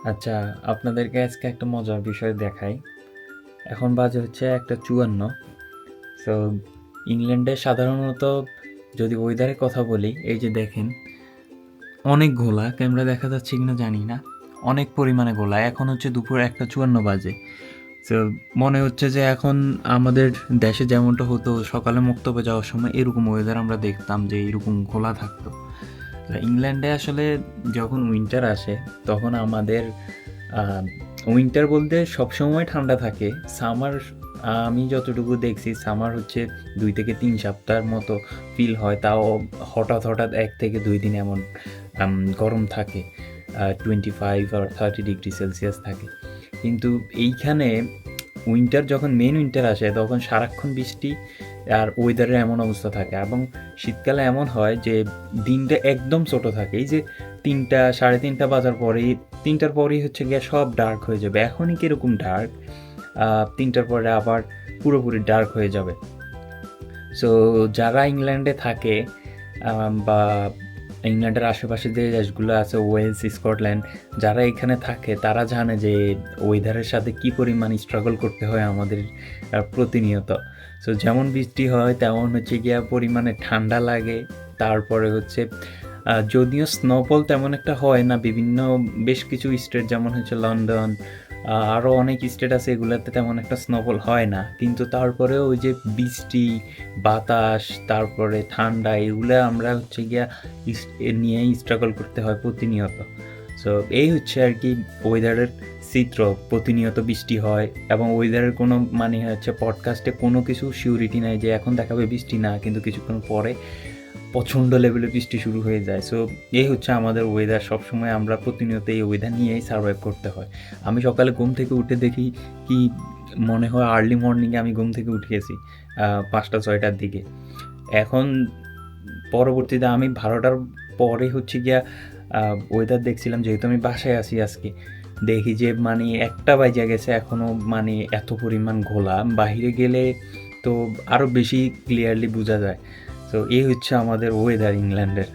আচ্ছা, আপনাদেরকে আজকে একটা মজার বিষয় দেখাই। এখন বাজে হচ্ছে 1:54। সো ইংল্যান্ডে সাধারণত যদি ওয়েদারের কথা বলি, এই যে দেখেন অনেক ঘোলা, ক্যামেরা দেখা যাচ্ছে কিনা জানি না, অনেক পরিমাণে ঘোলা। এখন হচ্ছে দুপুর 1:54 বাজে। সো মনে হচ্ছে যে এখন আমাদের দেশে যেমনটা হতো সকালে বক্তব্যে যাওয়ার সময় এরকম ওয়েদার আমরা দেখতাম যে এরকম ঘোলা থাকতো। ইংল্যান্ডে আসলে যখন উইন্টার আসে তখন আমাদের উইন্টার বলতে সবসময় ঠান্ডা থাকে। সামার আমি যতটুকু দেখছি সামার হচ্ছে 2 থেকে 3 সপ্তাহের মতো ফিল হয়, তাও হঠাৎ হঠাৎ 1 থেকে 2 দিন এমন গরম থাকে, 25 or 30 ডিগ্রি সেলসিয়াস থাকে। কিন্তু এইখানে উইন্টার যখন মেন উইন্টার আসে তখন সারাক্ষণ বৃষ্টি আর ওয়েদারের এমন অবস্থা থাকে, এবং শীতকালে এমন হয় যে দিনটা একদম ছোট থাকে। এই যে 3টা 3:30 বাজার পরেই 3টার পরেই হচ্ছে গিয়ে সব ডার্ক হয়ে যাবে। এখনই কীরকম ডার্ক, 3টার পরে আবার পুরোপুরি ডার্ক হয়ে যাবে। সো যারা ইংল্যান্ডে থাকে বা ইংল্যান্ডের আশেপাশে যে দেশগুলো আছে, ওয়েলস, স্কটল্যান্ড, যারা এখানে থাকে তারা জানে যে ওয়েদারের সাথে কী পরিমাণ স্ট্রাগল করতে হয় আমাদের প্রতিনিয়ত। সো যেমন বৃষ্টি হয় তেমন হচ্ছে গিয়া পরিমাণে ঠান্ডা লাগে। তারপরে হচ্ছে যদিও স্নোফল তেমন একটা হয় না, বিভিন্ন বেশ কিছু স্টেট যেমন হচ্ছে লন্ডন, আরও অনেক স্টেট আছে, এগুলোতে তেমন একটা স্নোফল হয় না, কিন্তু তারপরেও ওই যে বৃষ্টি, বাতাস, তারপরে ঠান্ডা, এগুলো আমরা হচ্ছে গিয়া নিয়েই স্ট্রাগল করতে হয় প্রতিনিয়ত। সো এই হচ্ছে আর কি ওয়েদারের চিত্র। প্রতিনিয়ত বৃষ্টি হয় এবং ওয়েদারের কোনো মানে হচ্ছে পডকাস্টে কোনো কিছু সিউরিটি নাই যে এখন দেখাবে বৃষ্টি না, কিন্তু কিছুক্ষণ পরে প্রচণ্ড লেভেলে বৃষ্টি শুরু হয়ে যায়। সো এই হচ্ছে আমাদের ওয়েদার। সবসময় আমরা প্রতিনিয়ত এই ওয়েদার নিয়েই সার্ভাইভ করতে হয়। আমি সকালে ঘুম থেকে উঠে দেখি কি মনে হয় আর্লি মর্নিংয়ে আমি ঘুম থেকে উঠেছি 5টা 6টার দিকে। এখন পরবর্তীতে আমি 12টার পরে হচ্ছে গিয়া ওয়েদার দেখছিলাম, যেহেতু আমি বাসায় আছি আজকে, দেখি যে মানে 1টা বাজে গেছে এখনও মানে এত পরিমাণ ঘোলা। বাহিরে গেলে তো আরও বেশি ক্লিয়ারলি বোঝা যায়। তো এই হচ্ছে আমাদের ওয়েদার ইংল্যান্ডের।